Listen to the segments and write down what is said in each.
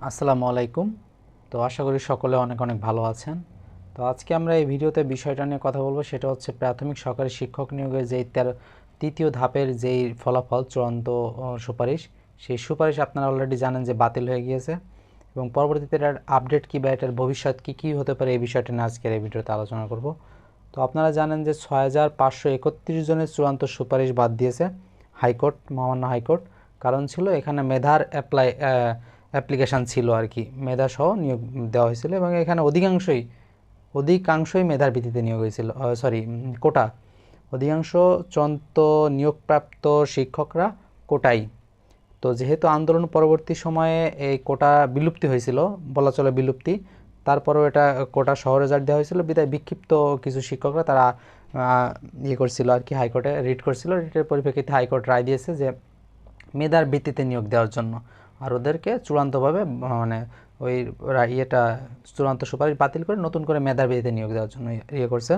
আসসালামু আলাইকুম। তো আশা করি সকলে অনেক অনেক ভালো আছেন। তো আজকে আমরা এই ভিডিওতে বিষয়টা নিয়ে কথা বলবো, সেটা হচ্ছে প্রাথমিক সরকারি শিক্ষক নিয়োগের যেই তৃতীয় ধাপের যেই ফলাফল চূড়ান্ত সুপারিশ, সেই সুপারিশ আপনারা অলরেডি জানেন যে বাতিল হয়ে গিয়েছে এবং পরবর্তীতে এটার আপডেট কী বা এটার ভবিষ্যৎ কী হতে পারে এই বিষয়টা নিয়ে আজকের এই ভিডিওতে আলোচনা করব। তো আপনারা জানেন যে 6531 জনের চূড়ান্ত সুপারিশ বাদ দিয়েছে হাইকোর্ট, মহামান্য হাইকোর্ট। কারণ ছিল এখানে মেধার অ্যাপ্লিকেশান ছিল আর কি, মেধা সহ নিয়োগ দেওয়া হয়েছিল এবং এখানে অধিকাংশই মেধার ভিত্তিতে নিয়োগ হয়েছিল, কোটা। অধিকাংশ চূড়ান্ত নিয়োগপ্রাপ্ত শিক্ষকরা কোটাই। তো যেহেতু আন্দোলন পরবর্তী সময়ে এই কোটা বিলুপ্তি হয়েছিল, বলা চলে বিলুপ্তি, তারপরেও এটা কোটা সহ রেজাল্ট দেওয়া হয়েছিল বিদায় বিক্ষিপ্ত কিছু শিক্ষকরা তারা করছিল আর কি, হাইকোর্টে রিট করছিল। রিটের পরিপ্রেক্ষিতে হাইকোর্ট রায় দিয়েছে যে মেধার ভিত্তিতে নিয়োগ দেওয়ার জন্য, আর ওদেরকে চূড়ান্তভাবে মানে ওই চূড়ান্ত সুপারিশ বাতিল করে নতুন করে মেধার ভিত্তিতে নিয়োগ দেওয়ার জন্য করছে।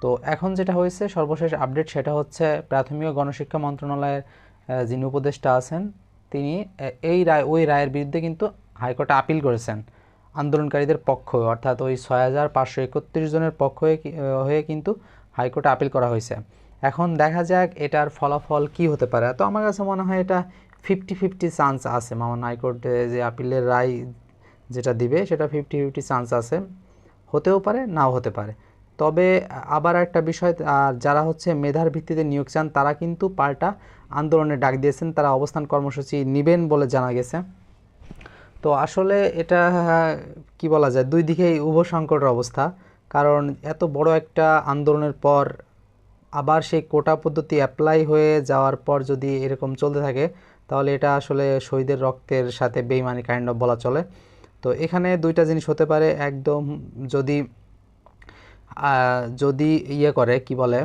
তো এখন যেটা হয়েছে সর্বশেষ আপডেট, সেটা হচ্ছে প্রাথমিক ও গণশিক্ষা মন্ত্রণালয়ের যিনি উপদেষ্টা আছেন তিনি ওই রায়ের বিরুদ্ধে কিন্তু হাইকোর্টে আপিল করেছেন আন্দোলনকারীদের পক্ষ, অর্থাৎ ওই 6531 জনের পক্ষ হয়ে কিন্তু হাইকোর্টে আপিল করা হয়েছে। এখন দেখা যাক এটার ফলাফল কি হতে পারে। তো আমার কাছে মনে হয় এটা 50-50 চান্স আছে, মামলান হাইকোর্টে যে আপিলের রায় যেটা দিবে সেটা 50-50 চান্স আছে, হতেও পারে নাও হতে পারে। তবে আবার একটা বিষয়, যারা হচ্ছে মেধার ভিত্তিতে নিয়োগ চান তারা কিন্তু পাল্টা আন্দোলনে ডাক দিয়েছেন, তারা অবস্থান কর্মসূচি নেবেন বলে জানা গেছে। তো আসলে এটা কি বলা যায়, দুই দিকেই উভয় সংকটের অবস্থা। কারণ এত বড় একটা আন্দোলনের পর আবার সেই কোটা পদ্ধতি অ্যাপ্লাই হয়ে যাওয়ার পর যদি এরকম চলতে থাকে, তাহলে এটা আসলে শহীদের রক্তের সাথে বেইমানি কাইন্ড অফ বলা চলে। তো এখানে দুইটা জিনিস হতে পারে একদম, যদি যদি করে কি বলে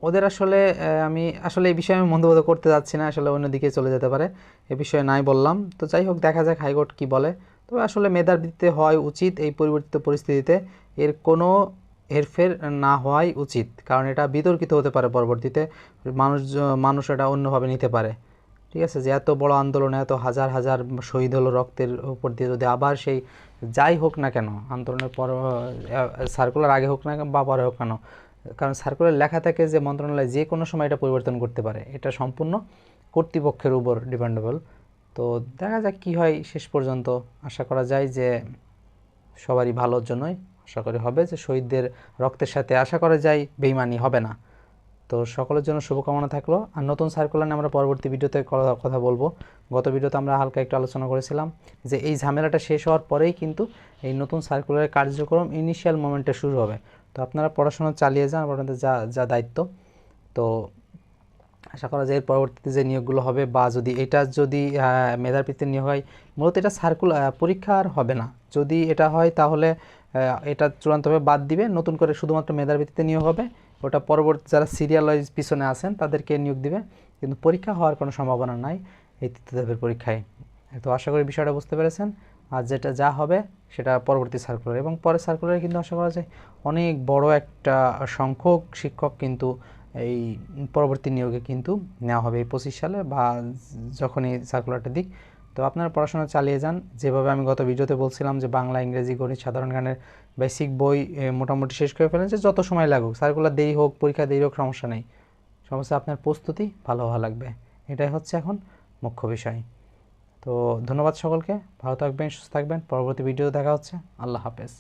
ওদের আসলে আমি আসলে এই বিষয়ে আমি মন্তব্য করতে যাচ্ছি না, আসলে অন্যদিকে চলে যেতে পারে, এ বিষয়ে নাই বললাম। তো যাই হোক, দেখা যাক হাইকোর্ট কি বলে। তবে আসলে মেধার ভিত্তিতে হয় উচিত এই পরিবর্তিত পরিস্থিতিতে, এর কোনো হেরফের না হওয়াই উচিত, কারণ এটা বিতর্কিত হতে পারে পরবর্তীতে, মানুষ এটা অন্যভাবে নিতে পারে। ঠিক আছে, যে এত বড় আন্দোলনে এত হাজার হাজার শহীদ হলো রক্তের উপর দিয়ে, যদি আবার সেই যাই হোক না কেন আন্দোলনের পর সার্কুলার আগে হোক না বা পরে হোক কেন, কারণ সার্কুলার লেখা থাকে যে মন্ত্রণালয় যে কোনো সময় এটা পরিবর্তন করতে পারে, এটা সম্পূর্ণ কর্তৃপক্ষের উপর ডিপেন্ডেবল। তো দেখা যাক কী হয় শেষ পর্যন্ত। আশা করা যায় যে সবারই ভালোর জন্যই আশা করি হবে, যে শহীদদের রক্তের সাথে আশা করা যায় বেইমানি হবে না। তো সকলের জন্য শুভকামনা থাকলো। আর নতুন সার্কুলার নিয়ে আমরা পরবর্তী ভিডিওতে কথা বলবো। গত ভিডিওতে আমরা হালকা একটু আলোচনা করেছিলাম যে এই ঝামেলাটা শেষ হওয়ার পরেই কিন্তু এই নতুন সার্কুলারের কার্যক্রম ইনিশিয়াল মোমেন্টে শুরু হবে। তো আপনারা পড়াশোনা চালিয়ে যান, আপনাদের যা যা দায়িত্ব। তো আশা করা যায় এর পরবর্তীতে যে নিয়োগগুলো হবে, বা যদি মেধার ভিত্তিতে নিয়োগ হয়, মূলত এটা পরীক্ষা আর হবে না। যদি এটা হয় তাহলে এটা চূড়ান্তভাবে বাদ দিবে, নতুন করে শুধুমাত্র মেধার ভিত্তিতে নিয়োগ হবে। ওটা পরবর্তী যারা সিরিয়াল ওয়াইজ পিছনে আছেন তাদেরকে নিয়োগ দিবে, কিন্তু পরীক্ষা হওয়ার কোনো সম্ভাবনা নাই এই তৃতীয় ধাপের পরীক্ষায়। তো আশা করি বিষয়টা বুঝতে পেরেছেন। আর যেটা যা হবে সেটা পরবর্তী সার্কুলার, এবং পরের সার্কুলারে কিন্তু আশা করা যায় অনেক বড় একটা সংখ্যক শিক্ষক কিন্তু এই পরবর্তী নিয়োগে কিন্তু নেওয়া হবে এই 25 সালে, বা যখনই সার্কুলারটা দিক। তো আপনারা পড়াশোনা চালিয়ে যান, যেভাবে আমি গত ভিডিওতে বলছিলাম যে বাংলা, ইংরেজি, গণিত, সাধারণ জ্ঞানের বেসিক বই মোটামুটি শেষ করে ফেলেন, যে যত সময় লাগুক, সার্কুলার দেরি হোক, পরীক্ষা দেরি হোক, সমস্যা নেই, সমস্যা আপনার প্রস্তুতি ভালো হওয়া লাগবে, এটাই হচ্ছে এখন মুখ্য বিষয়। তো ধন্যবাদ সকলকে, ভালো থাকবেন, সুস্থ থাকবেন, পরবর্তী ভিডিও দেখা হচ্ছে। আল্লাহ হাফেজ।